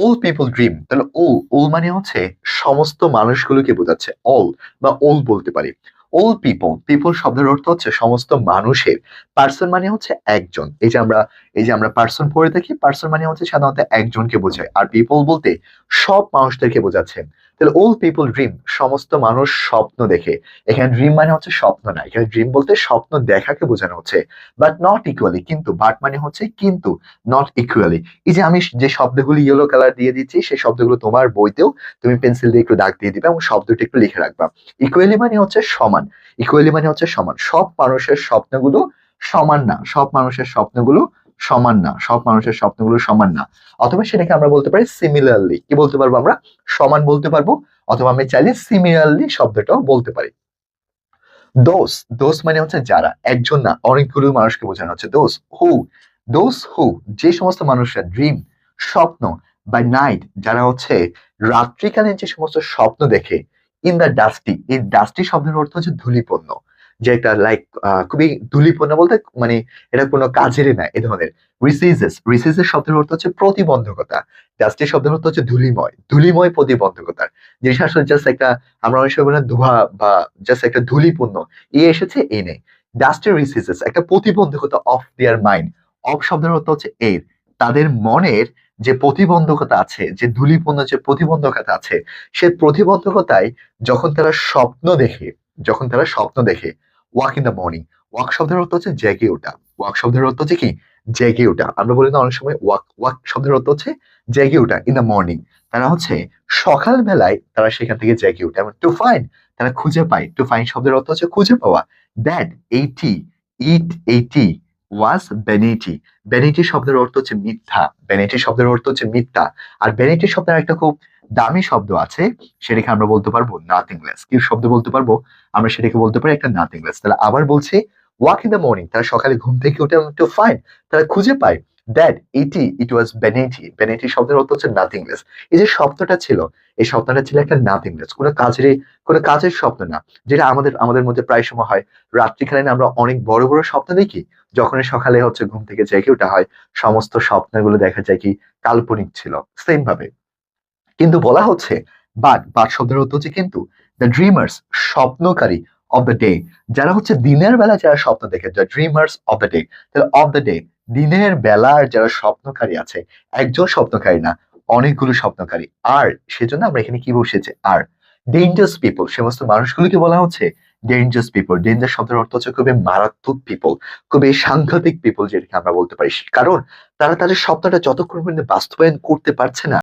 All people dream, তাহলে all মানে হচ্ছে সমস্ত মানুষগুলোকে বোঝাচ্ছে। অল বা অল বলতে পারি। অল পিপল, পিপল শব্দের অর্থ হচ্ছে সমস্ত মানুষের। পার্সন মানে হচ্ছে একজন। এই যে আমরা পার্সন পড়ে থাকি, পার্সন মানে হচ্ছে সাধারণত একজনকে বোঝায়, আর পিপল বলতে সব মানুষদেরকে বোঝাচ্ছে। তাহলে অল পিপল ড্রিম, সমস্ত মানুষ স্বপ্ন দেখে। এখানে ড্রিম মানে হচ্ছে স্বপ্ন না, এখানে ড্রিম বলতে স্বপ্ন দেখাকে বোঝানো হচ্ছে। বাট নট ইকুয়ালি, কিন্তু বাট মানে হচ্ছে কিন্তু, নট ইকুয়ালি। এই যে আমি যে শব্দগুলো ইয়েলো কালার দিয়ে দিচ্ছি, সেই শব্দগুলো তোমার বইতেও তুমি পেন্সিল দিয়ে একটু দাগ দিয়ে দিবে এবং শব্দটি একটু লিখে রাখবা। ইকুয়ালি মানে হচ্ছে সমান। ইকুয়ালি মানে হচ্ছে সমান। সব মানুষের স্বপ্নগুলো সমান না, সব মানুষের স্বপ্নগুলো সমান না, সব মানুষের স্বপ্নগুলো সমান না। অথবা সেটাকে আমরা বলতে পারি সিমিলারলি। কি বলতে পারবো আমরা? সমান বলতে পারবো, অথবা আমি চাইলে সিমিলারলি শব্দটাও বলতে পারি। দোস, দোস মানে হচ্ছে যারা, একজন না অনেকগুলো মানুষকে বোঝানো হচ্ছে। দোস হু, যে সমস্ত মানুষরা ড্রিম, স্বপ্ন, বাই নাইট, যারা হচ্ছে রাত্রিকালীন যে সমস্ত স্বপ্ন দেখে, ইন দ্য ডাস্টি, এই ডাস্টি শব্দের অর্থ হচ্ছে ধূলিপূর্ণ। যে একটা লাইক খুবই ধূলিপূর্ণ বলতে মানে এটা কোনো কাজেরই না এ ধরনের। রিসিজেস শব্দের অর্থ হচ্ছে প্রতিবন্ধকতা। ডাস্টি শব্দের অর্থ হচ্ছে ধূলিময়, ধূলিময় প্রতিবন্ধকতা। জিনিসটা আসলে জাস্ট একটা, আমরা অনেক সময় বলি না ধোঁয়া বা জাস্ট একটা ধূলিপূর্ণ, এসেছে এ নেই। ডাস্টের রিসিসেস একটা প্রতিবন্ধকতা অফ দেয়ার মাইন্ড। অফ শব্দের অর্থ হচ্ছে এর, তাদের মনের যে প্রতিবন্ধকতা আছে, যে ধূলিপূর্ণ যে প্রতিবন্ধকতা আছে, সে প্রতিবন্ধকতায় যখন তারা স্বপ্ন দেখে, যখন তারা স্বপ্ন দেখে। Walk in the morning, walk শব্দের অর্থ হচ্ছে জেগে ওঠা। ওয়াক শব্দের অর্থ হচ্ছে কি? জেগে ওঠা। আমরা বলি না অনেক সময় ওয়াক, ওয়াক শব্দের অর্থ হচ্ছে জেগে ওঠা। ইন দ্য মর্নিং, তারা হচ্ছে সকাল বেলায় তারা সেখান থেকে জেগে ওঠে। এবং টু ফাইন্ড, তারা খুঁজে পায়। টু ফাইন্ড শব্দের অর্থ হচ্ছে খুঁজে পাওয়া। That eighty, eighty was vanity. Vanity শব্দের অর্থ হচ্ছে মিথ্যা। ভ্যানিটি শব্দের অর্থ হচ্ছে মিথ্যা। আর ভ্যানিটি শব্দের একটা খুব দামি শব্দ আছে, সেটাকে আমরা বলতে পারবো নাথিংলেস। কি শব্দ বলতে পারবো? আমরা সেটাকে বলতে পারি একটা নাথিংলেস। তাহলে আবার বলছি, ওয়াক ইন দ্য মর্নিং, তারা সকালে ঘুম থেকে উঠে, টু ফাইন্ড, তারা খুঁজে পায়। That it was vanity. Vanity শব্দের অর্থ হচ্ছে নাথিংলেস। এই যে স্বপ্নটা ছিল, এই স্বপ্নটা ছিল একটা নাথিংনেস, কোনো কাজের স্বপ্ন না। যেটা আমাদের আমাদের মধ্যে প্রায় সময় হয়। রাত্রিকালীন আমরা অনেক বড় বড় স্বপ্ন দেখি, যখন সকালে হচ্ছে ঘুম থেকে জেগে ওঠা হয়, সমস্ত স্বপ্নগুলো দেখা যায় কি কাল্পনিক ছিল। সেম ভাবে কিন্তু বলা হচ্ছে, বাট শব্দের অর্থ হচ্ছে কিন্তু। দ্য ড্রিমার্স, স্বপ্নকারী, অফ দ্য ডে, যারা হচ্ছে দিনের বেলা যারা স্বপ্ন দেখে, the dreamers of the day. তাহলে অফ দ্য ডে, দিনের বেলার যারা স্বপ্নকারী আছে, একজন স্বপ্নকারী না, অনেকগুলো স্বপ্নকারী। আর সেজন্য আমরা এখানে কি বসেছে আর। ডেঞ্জারাস পিপল, সমস্ত মানুষগুলোকে বলা হচ্ছে ডেঞ্জারাস পিপল। ডেঞ্জার শব্দের অর্থ হচ্ছে খুবই মারাত্মক পিপল, খুবই সাংঘাতিক পিপল, যেটাকে আমরা বলতে পারি। কারণ তারা তাদের স্বপ্নটা যতক্ষণ পর্যন্ত বাস্তবায়ন করতে পারছে না,